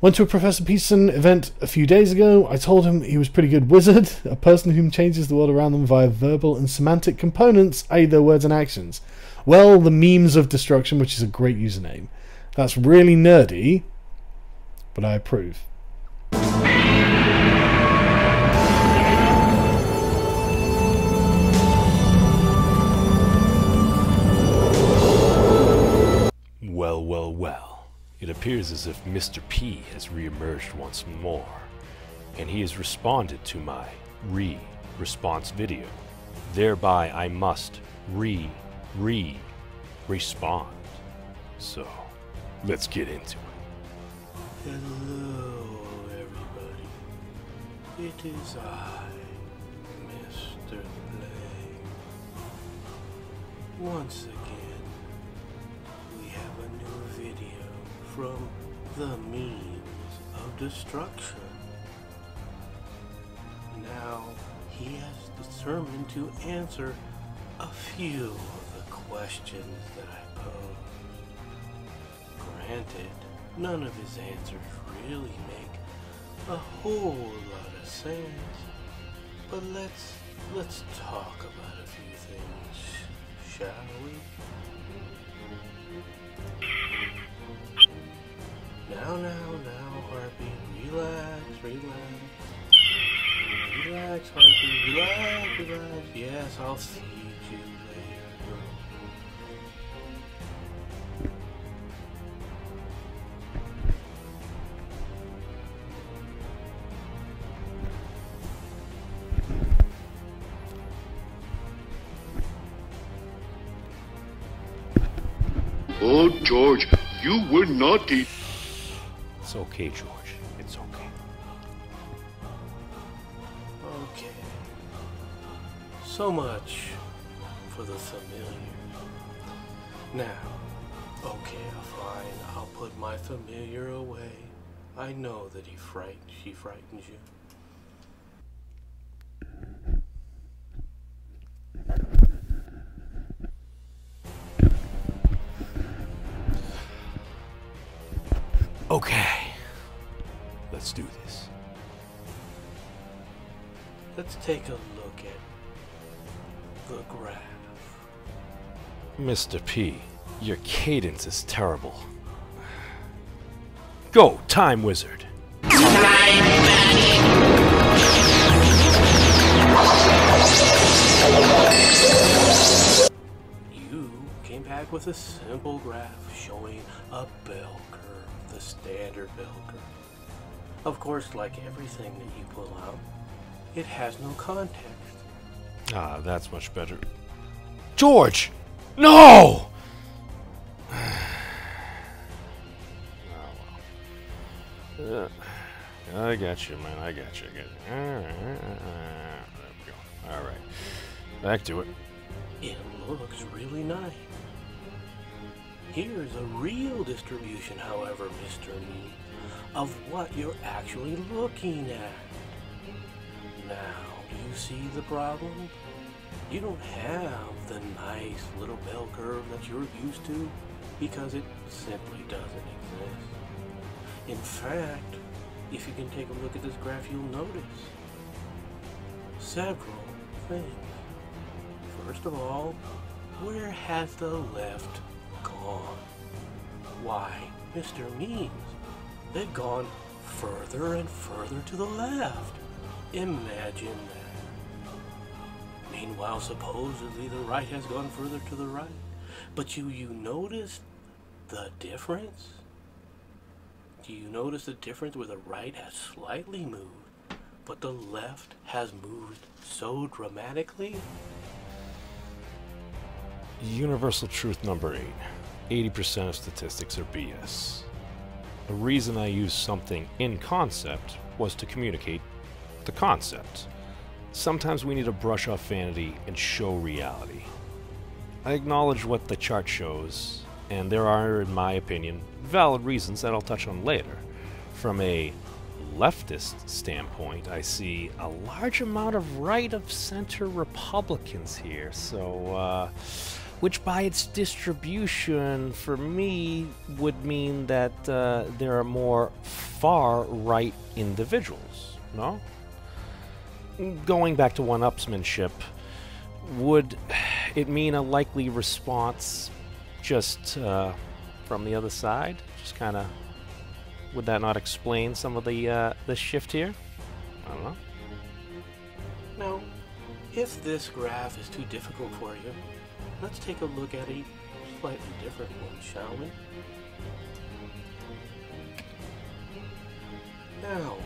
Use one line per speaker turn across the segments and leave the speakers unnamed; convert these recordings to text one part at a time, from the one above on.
Went to a Professor Peterson event a few days ago. I told him he was a pretty good wizard, a person who changes the world around them via verbal and semantic components, i.e. their words and actions. Well, the memes of destruction, which is a great username. That's really nerdy, but I approve.
Well, well, well. It appears as if Mr. P has re-emerged once more, and he has responded to my response video. Thereby I must respond. So, let's get into it.
Hello, everybody. It is I, Mr. Blake. Once again, we have a new video from the means of destruction. Now, he has determined to answer a few of the questions that I posed. Granted, none of his answers really make a whole lot of sense, but let's talk about a few things, shall we? Now, Harpy, relax, Harpy, relax. Yes, I'll feed you later.
Oh, George, you were naughty.
It's okay, George. It's okay.
Okay. So much for the familiar. Now, okay, fine. I'll put my familiar away. I know that she frightens you.
Okay. Let's do this.
Let's take a look at the graph.
Mr. P, your cadence is terrible. Go, Time Wizard.
You came back with a simple graph showing a bell curve, the standard bell curve. Of course, like everything that you pull out, it has no context.
Ah, that's much better. George! No! I got you, man. I got you. There we go. Alright. Back to it.
It looks really nice. Here's a real distribution, however, Mr. Me, of what you're actually looking at. Now, do you see the problem? You don't have the nice little bell curve that you're used to because it simply doesn't exist. In fact, if you can take a look at this graph, you'll notice several things. First of all, where has the left gone? Why, Mr. Means, they've gone further and further to the left. Imagine that. Meanwhile, supposedly the right has gone further to the right. But you notice the difference? Do you notice the difference where the right has slightly moved, but the left has moved so dramatically?
Universal truth number 8. 80% of statistics are BS. The reason I used something in concept was to communicate the concept. Sometimes we need to brush off vanity and show reality. I acknowledge what the chart shows, and there are, in my opinion, valid reasons that I'll touch on later. From a leftist standpoint, I see a large amount of right-of-center Republicans here, so which by its distribution for me would mean that there are more far-right individuals, no? Going back to one-upsmanship, would it mean a likely response just from the other side? Just kind of, would that not explain some of the shift here? I don't know.
Now, if this graph is too difficult for you, let's take a look at a slightly different one, shall we? Now,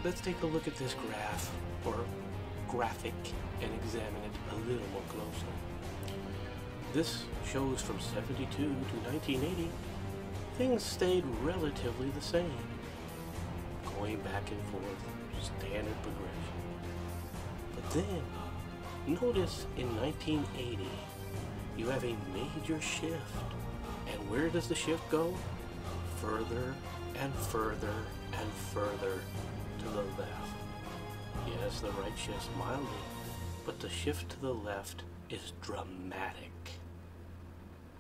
let's take a look at this graph, or graphic, and examine it a little more closely. This shows from 72 to 1980, things stayed relatively the same, going back and forth, standard progression. But then, notice in 1980, you have a major shift. And where does the shift go? Further and further and further to the left. Yes, the right shifts mildly, but the shift to the left is dramatic.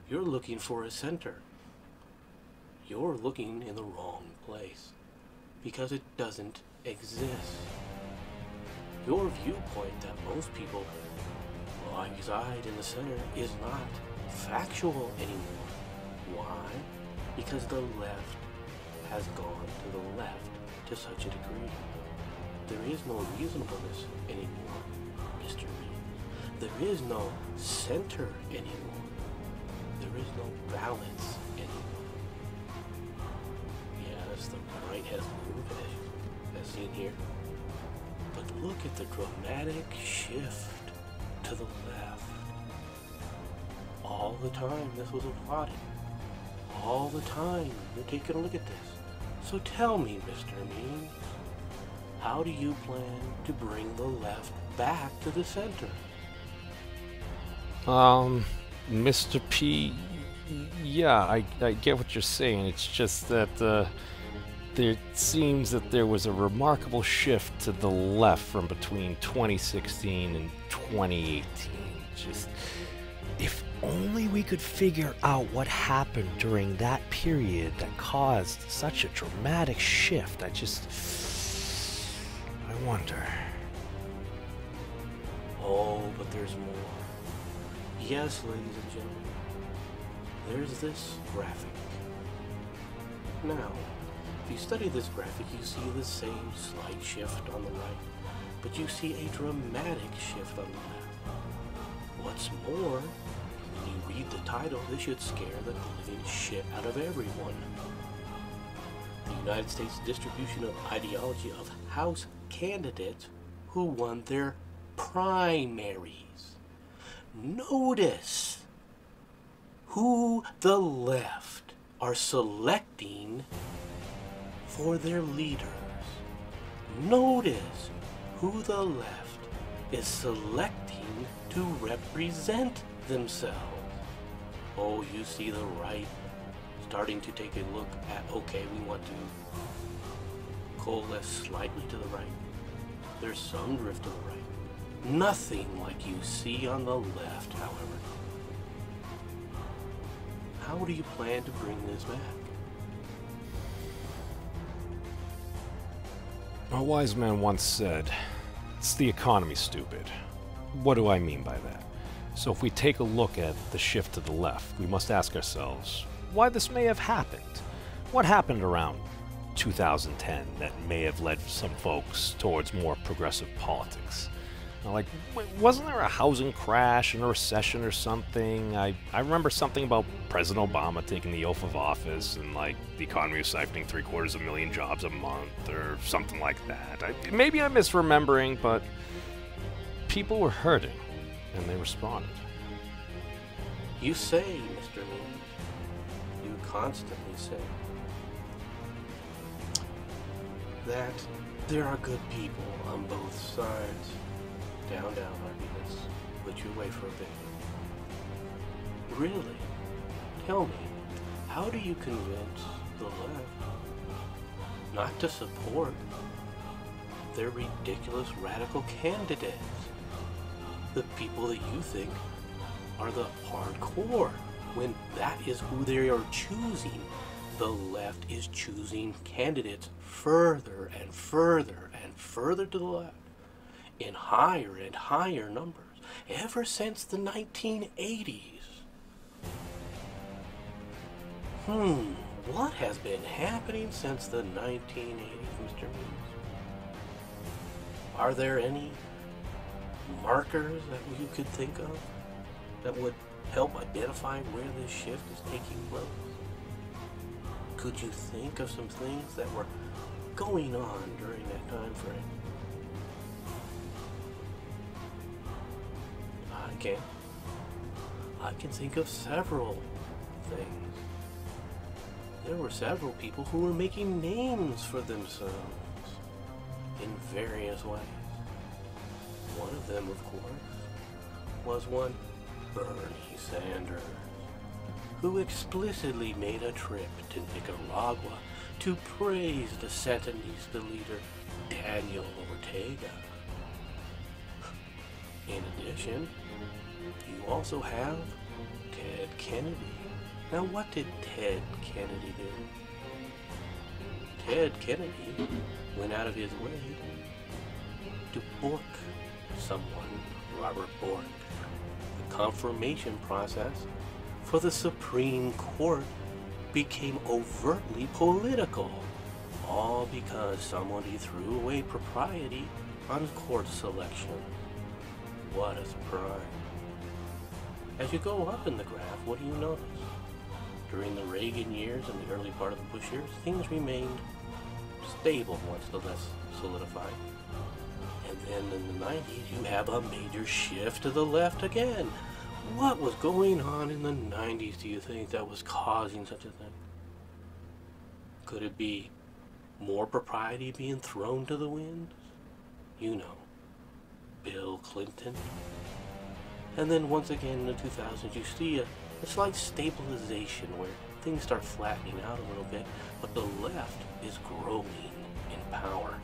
You're looking for a center. You're looking in the wrong place, because it doesn't exist. Your viewpoint that most people reside in the center is not factual anymore. Why? Because the left has gone to the left to such a degree. There is no reasonableness anymore, Mr. Reed. There is no center anymore. There is no balance anymore. Yes, the right has moved, as seen here. But look at the dramatic shift to the left. All the time this was applauded. All the time you're taking a look at this. So tell me, Mr. Mean, how do you plan to bring the left back to the center?
Mr. P, yeah, I get what you're saying. It's just that there seems that there was a remarkable shift to the left from between 2016 and 2018. Just, if only we could figure out what happened during that period that caused such a dramatic shift. I wonder.
Oh, but there's more. Yes, ladies and gentlemen, there's this graphic. Now, if you study this graphic, you see the same slight shift on the right, but you see a dramatic shift on the left. What's more, when you read the title, this should scare the living shit out of everyone. The United States distribution of ideology of House candidates who won their primaries. Notice who the left are selecting for their leaders. Notice who the left is selecting to represent themselves. Oh, you see the right starting to take a look at, okay, we want to coalesce slightly to the right. There's some drift to the right. Nothing like you see on the left, however. How do you plan to bring this back?
A wise man once said, "It's the economy, stupid." What do I mean by that? So if we take a look at the shift to the left, we must ask ourselves why this may have happened. What happened around 2010 that may have led some folks towards more progressive politics? Like, wasn't there a housing crash and a recession or something? I remember something about President Obama taking the oath of office and, like, the economy was siphoning 750,000 jobs a month or something like that. Maybe I'm misremembering, but people were hurting and they responded.
You say, Mr. Mean, you constantly say that there are good people on both sides. Down, arguments. Put you away for a bit. Really? Tell me, how do you convince the left not to support their ridiculous radical candidates? The people that you think are the hardcore. When that is who they are choosing, the left is choosing candidates further and further and further to the left in higher and higher numbers ever since the 1980s. What has been happening since the 1980s, Mr. Means? Are there any markers that you could think of that would help identify where this shift is taking place? Could you think of some things that were going on during that time frame? I can think of several things. There were several people who were making names for themselves in various ways. One of them, of course, was one Bernie Sanders, who explicitly made a trip to Nicaragua to praise the Sandinista leader Daniel Ortega. In addition, you also have Ted Kennedy. Now, what did Ted Kennedy do? Ted Kennedy went out of his way to Bork someone, Robert Bork. The confirmation process for the Supreme Court became overtly political, all because somebody threw away propriety on court selection. What a surprise. As you go up in the graph, what do you notice? During the Reagan years and the early part of the Bush years, things remained stable once the left solidified. And then in the 90s, you have a major shift to the left again. What was going on in the 90s, do you think, that was causing such a thing? Could it be more propriety being thrown to the winds? You know, Bill Clinton. And then once again in the 2000s, you see a slight stabilization where things start flattening out a little bit, but the left is growing in power.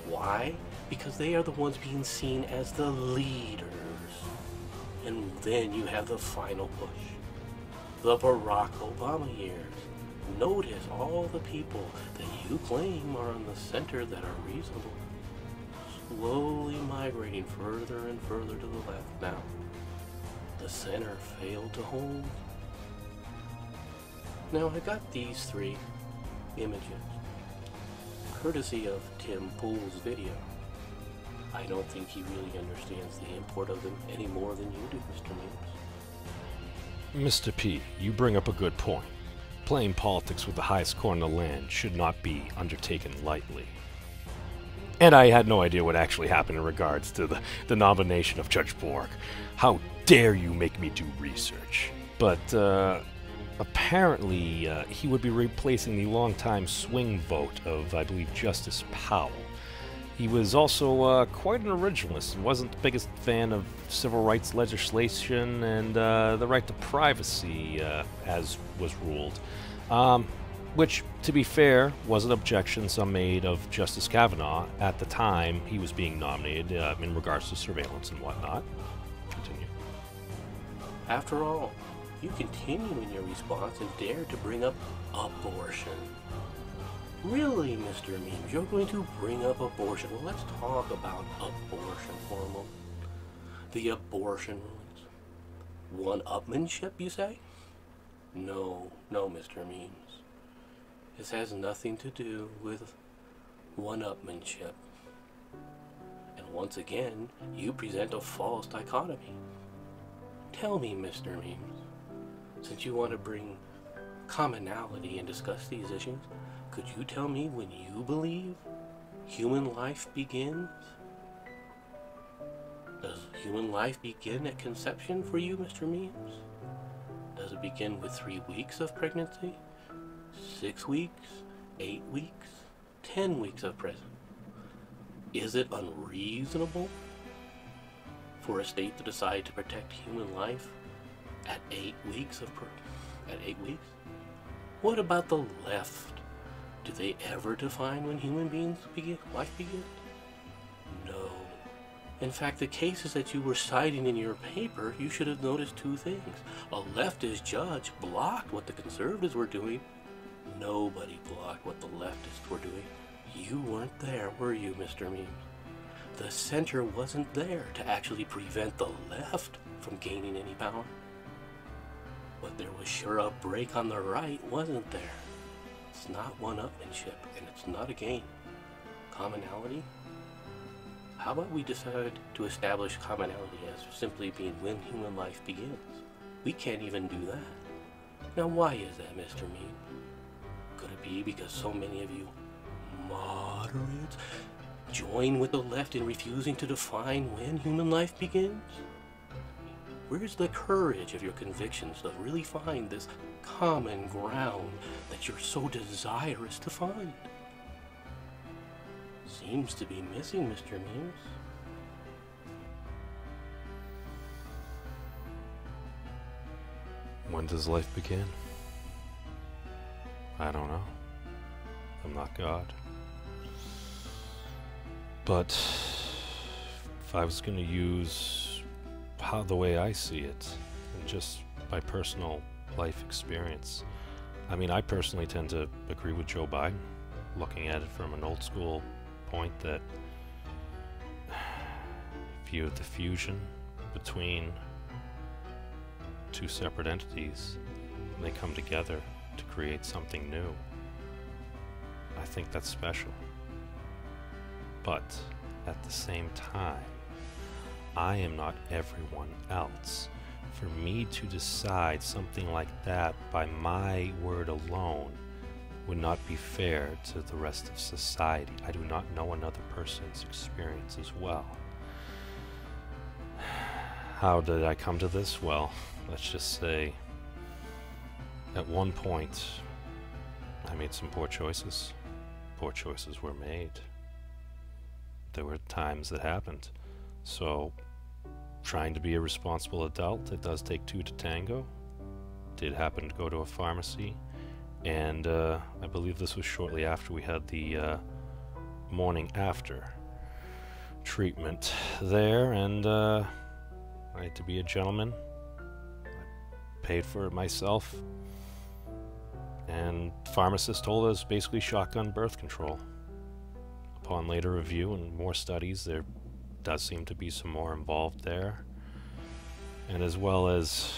Why? Because they are the ones being seen as the leaders. And then you have the final push, the Barack Obama years. Notice all the people that you claim are in the center that are reasonable, slowly migrating further and further to the left now. The center failed to hold. Now, I got these three images, courtesy of Tim Pool's video. I don't think he really understands the import of them any more than you do, Mr. Means.
Mr. P, you bring up a good point. Playing politics with the highest corn in the land should not be undertaken lightly. And I had no idea what actually happened in regards to the nomination of Judge Bork. How dare you make me do research? But apparently he would be replacing the longtime swing vote of, I believe, Justice Powell. He was also quite an originalist and wasn't the biggest fan of civil rights legislation and the right to privacy, as was ruled. Which, to be fair, was an objection some made of Justice Kavanaugh at the time he was being nominated in regards to surveillance and whatnot. Continue.
After all, you continue in your response and dare to bring up abortion. Really, Mr. Memes, you're going to bring up abortion. Well, let's talk about abortion for a moment. The abortion rulings. One-upmanship, you say? No, Mr. Memes. This has nothing to do with one-upmanship. And once again, you present a false dichotomy. Tell me, Mr. Memes, since you want to bring commonality and discuss these issues, could you tell me when you believe human life begins? Does human life begin at conception for you, Mr. Memes? Does it begin with 3 weeks of pregnancy? 6 weeks? 8 weeks? 10 weeks of pregnancy? Is it unreasonable for a state to decide to protect human life at 8 weeks at 8 weeks? What about the left? Do they ever define when human beings life begins? No. In fact, the cases that you were citing in your paper, you should have noticed two things. A leftist judge blocked what the conservatives were doing. Nobody blocked what the leftists were doing. You weren't there, were you, Mr. Memes? The center wasn't there to actually prevent the left from gaining any power. But there was sure a break on the right, wasn't there? It's not one-upmanship, and it's not a game. Commonality? How about we decide to establish commonality as simply being when human life begins? We can't even do that. Now why is that, Mr. Meme? Could it be because so many of you moderates join with the left in refusing to define when human life begins? Where's the courage of your convictions to really find this common ground that you're so desirous to find? Seems to be missing, Mr. Memes.
When does life begin? I don't know. I'm not God. But if I was going to use the way I see it, and just my personal life experience, I mean, I personally tend to agree with Joe Biden, looking at it from an old school point that viewed the fusion between two separate entities, and they come together to create something new. I think that's special. But at the same time, I am not everyone else. For me to decide something like that by my word alone would not be fair to the rest of society. I do not know another person's experience as well. How did I come to this? Well, let's just say at one point I made some poor choices. Poor choices were made. There were times that happened. So trying to be a responsible adult, it does take two to tango. Did happen to go to a pharmacy, and I believe this was shortly after we had the morning after treatment there, and I had to be a gentleman. I paid for it myself, and pharmacist told us basically shotgun birth control. Upon later review and more studies, there does seem to be some more involved there, and as well as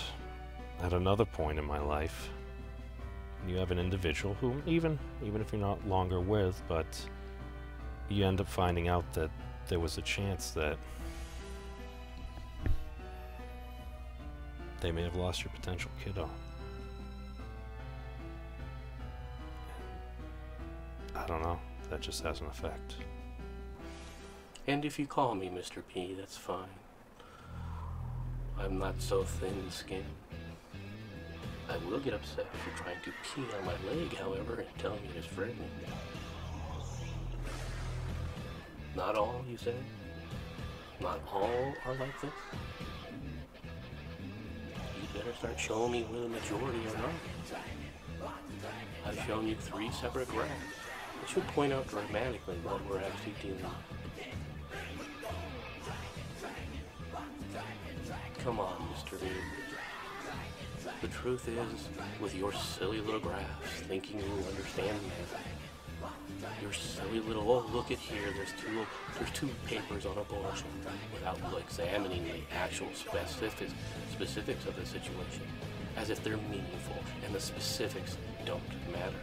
at another point in my life, you have an individual who, even if you're not longer with, but you end up finding out that there was a chance that they may have lost your potential kiddo. I don't know, that just has an effect.
And if you call me Mr. P, that's fine. I'm not so thin-skinned. I will get upset if you're trying to pee on my leg, however, and tell me it's frightening. Not all, you said? Not all are like this? You better start showing me where the majority are not. I've shown you 3 separate graphs. It should point out dramatically what we're actually dealing with. Come on, Mr. Memes. The truth is, with your silly little graphs, thinking you understand math, your silly little, oh, look at here, there's two papers on abortion, without examining the actual specifics of the situation, as if they're meaningful, and the specifics don't matter.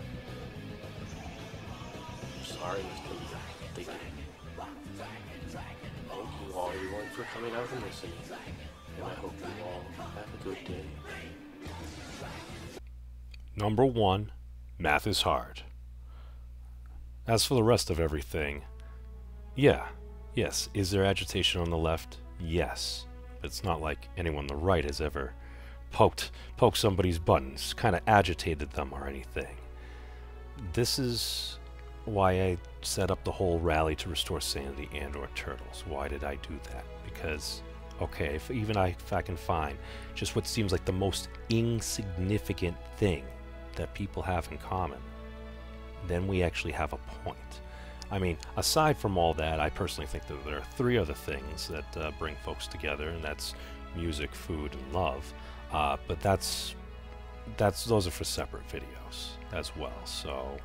I'm sorry, Mr. Memes, they do. Thank you all, everyone, for coming out and listening. And I hope you all have a good day.
Number 1, math is hard. As for the rest of everything, yes, is there agitation on the left? Yes. But it's not like anyone on the right has ever poked somebody's buttons, kind of agitated them or anything. This is why I set up the whole rally to restore sanity and or turtles. Why did I do that? Because okay, if I can find just what seems like the most insignificant thing that people have in common, then we actually have a point. I mean, aside from all that, I personally think that there are three other things that bring folks together, and that's music, food, and love. But those are for separate videos as well. So,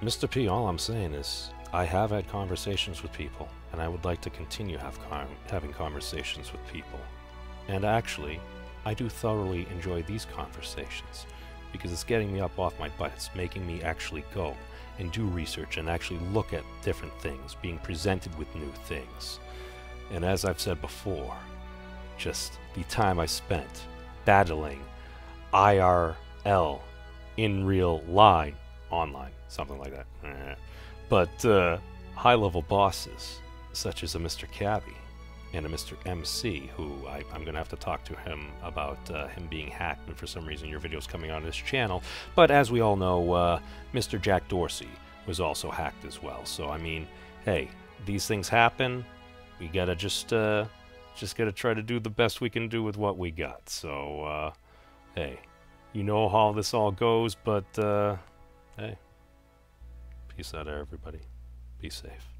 Mr. P, all I'm saying is I have had conversations with people, and I would like to continue having conversations with people. And actually, I do thoroughly enjoy these conversations because it's getting me up off my butt. It's making me actually go and do research and actually look at different things, being presented with new things. And as I've said before, just the time I spent battling IRL, in real line, online, something like that. But high-level bosses, such as a Mr. Cabby and a Mr. MC, who I'm going to have to talk to him about him being hacked, and for some reason your video's coming on his channel. But as we all know, Mr. Jack Dorsey was also hacked as well. So, I mean, hey, these things happen. We gotta just gotta try to do the best we can do with what we got. So, hey, you know how this all goes, but, hey, peace out, everybody. Be safe.